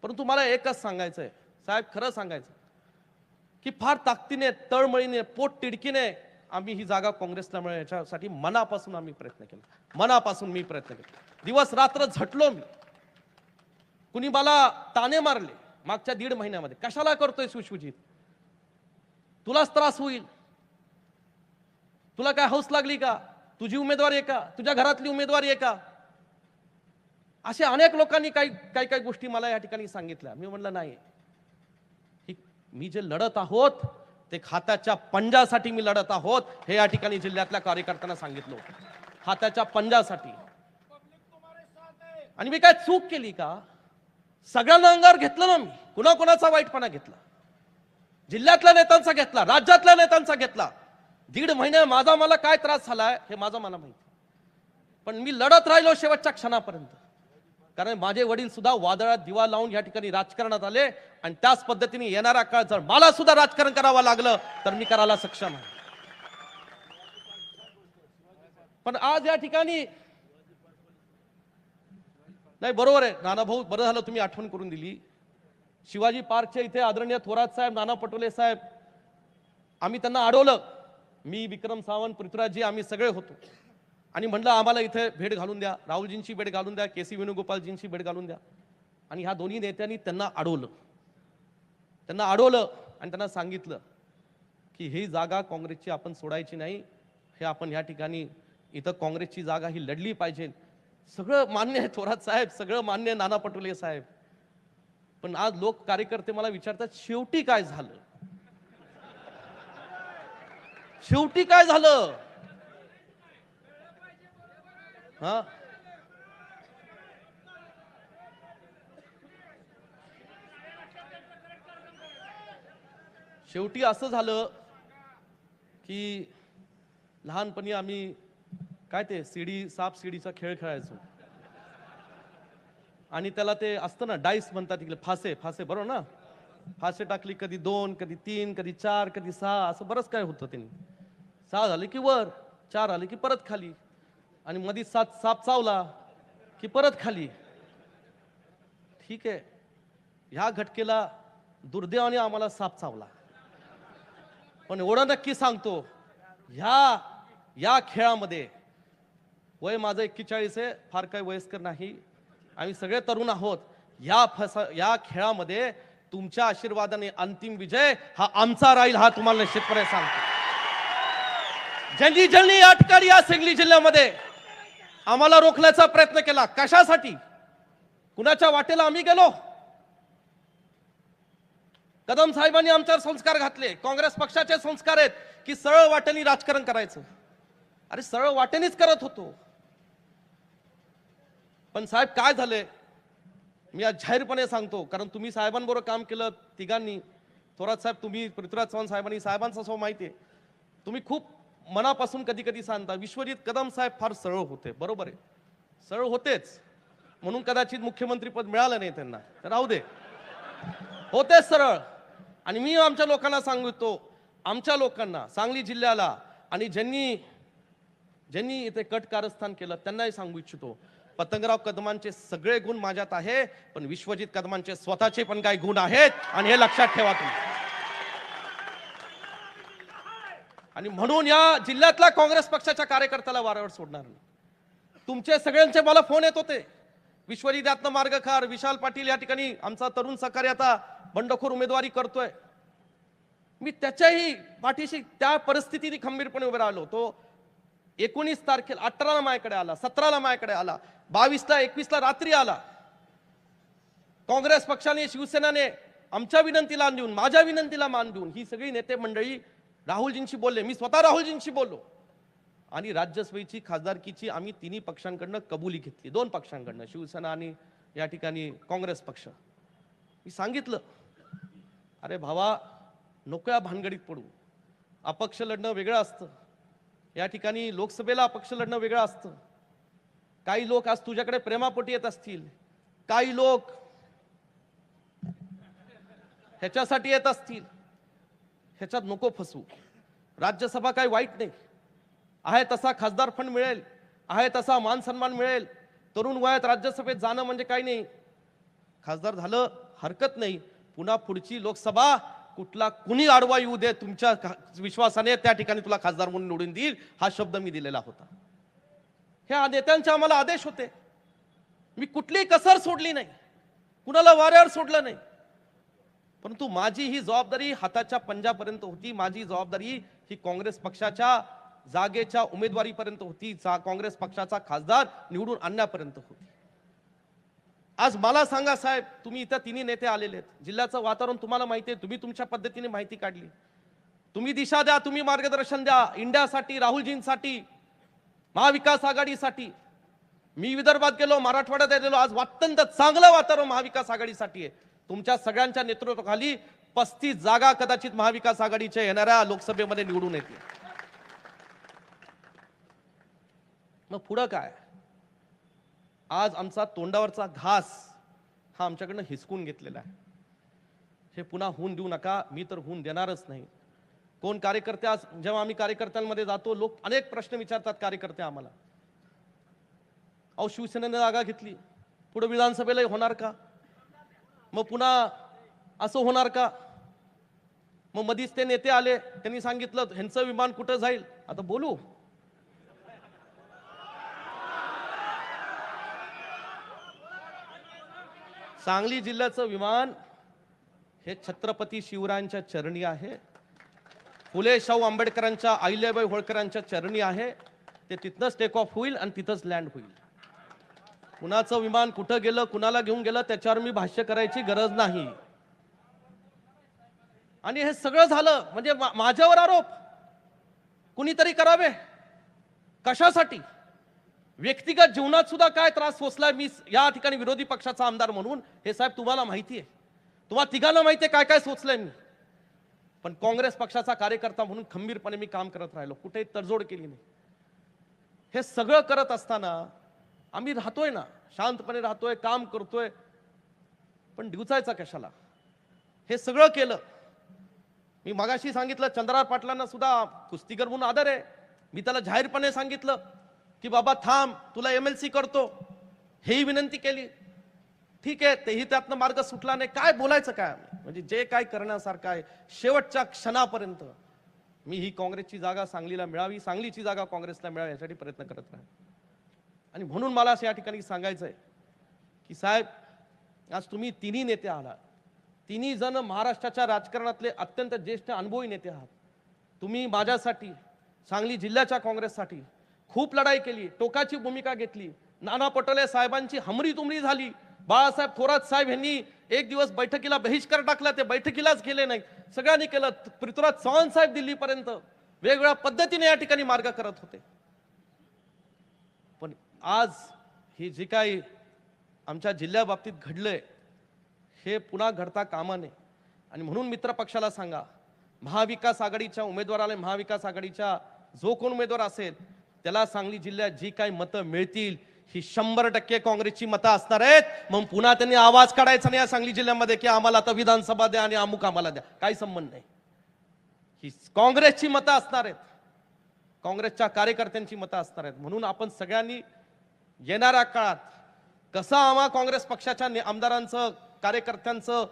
परंतु मला एकच सांगायचंय साहेब, खरं सांगायचं की फार ताकदीने, तळमळीने, पोट तिडकीने आम्ही ही जागा काँग्रेसला मिळेल याच्यासाठी मनापासून आम्ही प्रयत्न केला. मनापासून मी प्रयत्न केला, दिवस रात्र झटलो मी. कुणी मला ताने मारले मागच्या 1.5 महिन्यामध्ये, कशाला करतोय सुशुजित, तुलाच त्रास होईल, तुला काय हौस लागली का, तुझी उमेदवारी आहे का, तुझ्या घरातली उमेदवारी आहे का. असे अनेक लोकांनी काही गोष्टी मला या ठिकाणी सांगितल्या. मी म्हणलं नाही, मी जे लढत आहोत ते खात्याच्या पंजासाठी मी लढत आहोत, हे या ठिकाणी जिल्ह्यातल्या कार्यकर्त्यांना सांगितलं. खात्याच्या पंजासाठी. आणि मी काय चूक केली का, सगळ्यांना अंगावर घेतलं ना मी, कुणाकुणाचा वाईटपणा घेतला, जिल्ह्यातल्या नेत्यांचा घेतला, राज्यातल्या नेत्यांचा घेतला. 1.5 महिने माझा मला काय त्रास झालाय हे माझं मला माहिती, पण मी लढत राहिलो शेवटच्या क्षणापर्यंत. कारण माझे वडील सुद्धा वादळात दिवा लावून या ठिकाणी राजकारणात आले, आणि त्याच पद्धतीने येणारा काळ जर मला सुद्धा राजकारण करावं लागलं तर मी करायला सक्षम आहे. पण आज या ठिकाणी नाही, बरोबर आहे नाना भाऊ, बरं झालं तुम्ही आठवण करून दिली. शिवाजी पार्कच्या इथे आदरणीय थोरात साहेब, नाना पटोले साहेब, आम्ही त्यांना अडवलं. मी, विक्रम सावंत, पृथ्वीराजजी, आम्ही सगळे होतो. आणि म्हणलं आम्हाला इथे भेट घालून द्या, राहुलजींची भेट घालून द्या, केसी वेणुगोपालजींची भेट घालून द्या. आणि ह्या दोन्ही नेत्यांनी त्यांना अडवलं आणि त्यांना सांगितलं की ही जागा काँग्रेसची आपण सोडायची नाही, हे आपण या ठिकाणी इथं काँग्रेसची जागा ही लढली पाहिजे. सगळं मान्य आहे थोरात साहेब, सगळं मान्य आहे नाना पटोले साहेब. पण आज लोक कार्यकर्ते मला विचारतात शेवटी काय झालं, शेवटी काय झालं. हा, शेवटी असं झालं की लहानपणी आम्ही काय ते साप सीडीचा खेळ खेळायचो, आणि त्याला ते असतं ना, डाईस म्हणतात तिकडे, फासे बरोबर ना. फासे टाकली, कधी 2, कधी 3, कधी 4, कधी 6, असं बरंच काय होतं. त्यांनी 6 झाले की वर, 4 आले की परत खाली, आणि मध्ये 7 साप चावला की परत खाली. ठीक आहे, ह्या घटकेला दुर्दैवाने आम्हाला साप चावला. पण एवढं नक्की सांगतो, या खेळामध्ये वय माझं 41 आहे, फार काही वयस्कर नाही, आम्ही सगळे तरुण आहोत. या खेळामध्ये तुमच्या आशीर्वादाने अंतिम विजय हा आमचा राहील, हा तुम्हाला निश्चितपणे सांगतो. ज्यांनी या ठिकाणी या सांगली जिल्ह्यामध्ये आम्हाला रोखण्याचा प्रयत्न केला, कशासाठी, कुणाच्या वाटेला आम्ही गेलो. कदम साहेबांनी आमच्यावर संस्कार घातले, काँग्रेस पक्षाचे संस्कार आहेत की सरळ वाटेने राजकारण करायचं. अरे सरळ वाटेनेच करत होतो. पण साहेब काय झालंय, मी आज जाहीरपणे सांगतो, कारण तुम्ही साहेबांबरोबर काम केलं तिघांनी, थोरात साहेब, तुम्ही पृथ्वीराज चव्हाण साहेबांचा स्वभाव माहिती आहे, तुम्ही खूप मनापासून कधी कधी सांगता. विश्वजित कदम साहेब फार सरळ होते, बरोबर आहे, सरळ होतेच, म्हणून कदाचित मुख्यमंत्री पद मिळालं नाही त्यांना, तर राहू दे, होते सरळ. आणि मी आमच्या लोकांना सांगतो, आमच्या लोकांना, सांगली जिल्ह्याला, आणि ज्यांनी ज्यांनी इथे कट कारस्थान केलं त्यांनाही सांगू इच्छितो, पतंगराव कदमांचे सगळे गुण माझ्यात आहे, पण विश्वजित कदमांचे स्वतःचे पण काही गुण आहेत, आणि हे लक्षात ठेवा तुम्ही. आणि म्हणून या जिल्ह्यातला काँग्रेस पक्षाच्या कार्यकर्त्याला वाऱ्यावर सोडणार नाही. तुमचे सगळ्यांचे मला फोन येत होते, विश्वजित यातनं मार्गखार, विशाल पाटील या ठिकाणी आमचा तरुण सहकारी आता बंडखोर उमेदवारी करतोय. मी त्याच्याही पाठीशी त्या परिस्थितीने खंबीरपणे उभे राहिलो. तो 19 तारखेला 18ला माझ्याकडे आला, 17ला माझ्याकडे आला, 22ला 21ला रात्री आला. काँग्रेस पक्षाने, शिवसेनाने आमच्या विनंतीला मान देऊन, माझ्या विनंतीला मान देऊन ही सगळी नेते मंडळी राहुलजींशी बोलले. मी स्वतः राहुलजींशी बोललो, आणि राज्यसभेची खासदारकीची आम्ही तिन्ही पक्षांकडनं कबुली घेतली, 2 पक्षांकडनं, शिवसेना आणि या ठिकाणी काँग्रेस पक्ष. मी सांगितलं, अरे भावा, नको या भानगडीत पडू. अपक्ष लढणं वेगळं असतं, या ठिकाणी लोकसभेला अपक्ष लढणं वेगळं असतं. काही लोक आज तुझ्याकडे प्रेमापोटी येत असतील, काही लोक ह्याच्यासाठी येत असतील, ह्याच्यात नको फसू. राज्यसभा काही वाईट नाही, आहे तसा खासदार फंड मिळेल, आहे तसा मान सन्मान मिळेल. तरुण वयात राज्यसभेत जाणं म्हणजे काही नाही, खासदार झालं हरकत नाही. पुन्हा पुढची लोकसभा कुठला कुणी आडवा येऊ दे, तुमच्या विश्वासाने त्या ठिकाणी तुला खासदार म्हणून निवडून देईल, हा शब्द मी दिलेला होता. ह्या नेत्यांचे आम्हाला आदेश होते. मी कुठलीही कसर सोडली नाही, कुणाला वाऱ्यावर सोडलं नाही. परंतु माझी ही जबाबदारी हाताच्या पंजापर्यंत होती. माझी जबाबदारी ही काँग्रेस पक्षाच्या जागेच्या उमेदवारीपर्यंत होती, काँग्रेस पक्षाचा खासदार निवडून आणण्यापर्यंत होती. आज मला सांगा साहेब, तुम्ही इथं तिन्ही नेते आलेले आहेत, जिल्ह्याचं वातावरण तुम्हाला माहिती आहे, तुम्ही तुमच्या पद्धतीने माहिती काढली. तुम्ही दिशा द्या, तुम्ही मार्गदर्शन द्या, इंडियासाठी, राहुलजींसाठी, महाविकास आघाडीसाठी. मी विदर्भात गेलो, मराठवाड्यात गेलो, आज अत्यंत चांगलं वातावरण महाविकास आघाडीसाठी आहे. तुमच्या सगळ्यांच्या नेतृत्वाखाली 35 जागा कदाचित महाविकास आघाडीच्या येणाऱ्या लोकसभेमध्ये निवडून येतील. मग पुढं काय? आज आमचा तोंडावरचा घास हा आमच्याकडनं हिसकून घेतलेला आहे. हे पुन्हा होऊन देऊ नका, मी तर होऊन देणारच नाही. कोण कार्यकर्ते, आज जेव्हा आम्ही कार्यकर्त्यांमध्ये जातो, लोक अनेक प्रश्न विचारतात कार्यकर्ते आम्हाला. अहो, शिवसेनेने जागा घेतली, पुढे विधानसभेला होणार का? मग पुन्हा असं होणार का? मग मधीच ते नेते आले, त्यांनी सांगितलं ह्यांचं विमान कुठं जाईल. आता बोलू, सांगली जिल्ह्याचं विमान हे छत्रपती शिवरायांच्या चरणी आहे, फुले शाहू आंबेडकरांच्या, अहिल्याबाई होळकरांच्या चरणी आहे. ते तिथनंच टेक ऑफ होईल आणि तिथंच लँड होईल. कुणाचं विमान कुठं गेलं, कुणाला घेऊन गेलं, त्याच्यावर मी भाष्य करायची गरज नाही. आणि हे सगळं झालं म्हणजे माझ्यावर आरोप कुणीतरी करावे, कशासाठी? व्यक्तिगत जीवनात सुद्धा काय त्रास सोसलाय मी या ठिकाणी विरोधी पक्षाचा आमदार म्हणून, हे साहेब तुम्हाला माहिती आहे, तुम्हाला तिघांना माहिती आहे काय काय सोचलंय मी. पण काँग्रेस पक्षाचा कार्यकर्ता म्हणून खंबीरपणे मी काम करत राहिलो, कुठेही तडजोड केली नाही. हे सगळं करत असताना आम्ही राहतोय ना, शांतपणे राहतोय, काम करतोय, पण डिवचायचा कशाला? हे सगळं केलं. मी मगाशी सांगितलं, चंद्रराव पाटलांना सुद्धा कुस्तीगर म्हणून आदर आहे. मी त्याला जाहीरपणे सांगितलं की बाबा थांब, तुला MLC करतो, हेही विनंती केली. ठीक आहे, तेही त्यातनं मार्ग सुटला नाही. काय बोलायचं काय? म्हणजे जे काय करण्यासारखं आहे, शेवटच्या क्षणापर्यंत मी ही काँग्रेसची जागा सांगलीला मिळावी, सांगलीची जागा काँग्रेसला मिळावी यासाठी प्रयत्न करत राहील. आणि म्हणून मला असं या ठिकाणी सांगायचं आहे की साहेब, आज तुम्ही तिन्ही नेते आहात, तिन्ही जण महाराष्ट्राच्या राजकारणातले अत्यंत ज्येष्ठ अनुभवी नेते आहात. तुम्ही माझ्यासाठी, सांगली जिल्ह्याच्या काँग्रेससाठी खूप लढाई केली, टोकाची भूमिका घेतली. नाना पटोले साहेबांची हमरी तुमरी झाली. बाळासाहेब थोरात साहेब यांनी एक दिवस बैठकीला बहिष्कार टाकला, ते बैठकीलाच गेले नाही. सगळ्यांनी केलं. पृथ्वीराज चव्हाण साहेब दिल्लीपर्यंत वेगवेगळ्या पद्धतीने या ठिकाणी मार्ग करत होते. पण आज हे जे काही आमच्या जिल्ह्याबाबतीत घडलंय, हे पुन्हा घडता कामा नये. आणि म्हणून मित्र पक्षाला सांगा, महाविकास आघाडीच्या उमेदवाराला, महाविकास आघाडीच्या जो कोण उमेदवार असेल त्याला सांगली जिल्ह्यात जी काही मतं मिळतील ही 100% काँग्रेसची मतं असणार आहेत. मग पुन्हा त्यांनी आवाज काढायचा नाही या सांगली जिल्ह्यामध्ये की आम्हाला आता विधानसभा द्या आणि अमुक आम्हाला द्या, काही संबंध नाही. ही काँग्रेसची मतं असणार आहेत, काँग्रेसच्या कार्यकर्त्यांची मतं असणार आहेत. म्हणून आपण सगळ्यांनी येणाऱ्या काळात कसं आम्हा काँग्रेस पक्षाच्या आमदारांचं, कार्यकर्त्यांचं,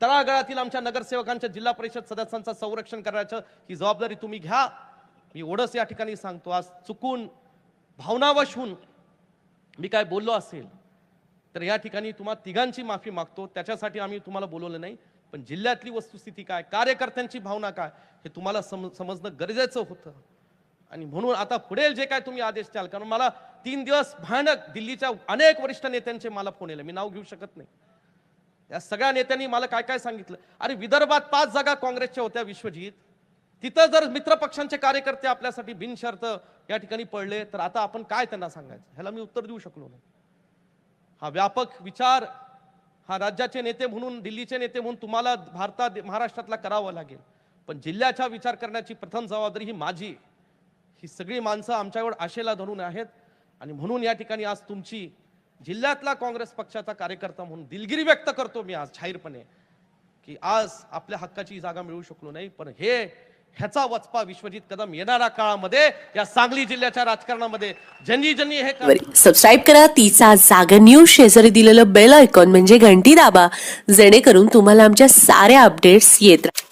तळागाळातील आमच्या नगरसेवकांच्या, जिल्हा परिषद सदस्यांचं संरक्षण करायचं ही जबाबदारी तुम्ही घ्या. मी एवढंच या ठिकाणी सांगतो. आज चुकून भावनावश होऊन मी काय बोललो असेल तर या ठिकाणी तुम्हा तिघांची माफी मागतो. त्याच्यासाठी आम्ही तुम्हाला बोलवलं नाही, पण जिल्ह्यातली वस्तुस्थिती काय, कार्यकर्त्यांची भावना काय हे तुम्हाला समजणं गरजेचं होतं. आणि म्हणून आता पुढे जे काय तुम्ही आदेश द्याल, कारण मला 3 दिवस भयानक दिल्लीच्या अनेक वरिष्ठ नेत्यांचे मला फोन आले, मी नाव घेऊ शकत नाही. या सगळ्या नेत्यांनी मला काय काय सांगितलं. अरे विदर्भात 5 जागा काँग्रेसच्या होत्या विश्वजित, तिथं जर मित्र पक्षांचे कार्यकर्ते आपल्यासाठी बिनशर्त या ठिकाणी पडले तर आता आपण काय त्यांना सांगायचं, ह्याला मी उत्तर देऊ शकलो नाही. हा व्यापक विचार हा राज्याचे नेते म्हणून, दिल्लीचे नेते म्हणून तुम्हाला महाराष्ट्रातला करावा लागेल, पण जिल्ह्याचा विचार करण्याची प्रथम जबाबदारी ही माझी. ही सगळी माणसं आमच्यावर आशेला धरून आहेत आणि म्हणून या ठिकाणी आज तुमची जिल्ह्यातला काँग्रेस पक्षाचा कार्यकर्ता म्हणून दिलगिरी व्यक्त करतो मी आज जाहीरपणे की आज आपल्या हक्काची जागा मिळू शकलो नाही. पण ह्याचा वचपा विश्वजित कदम येणाऱ्या काळामध्ये या सांगली जिल्ह्याच्या राजकारणामध्ये ज्यांनी हे सबस्क्राईब करा तिचा जागर न्यूज, शेजारी दिलेलं बेल आयकॉन म्हणजे घंटी दाबा, जेणेकरून तुम्हाला आमच्या साऱ्या अपडेट्स येत राहतील.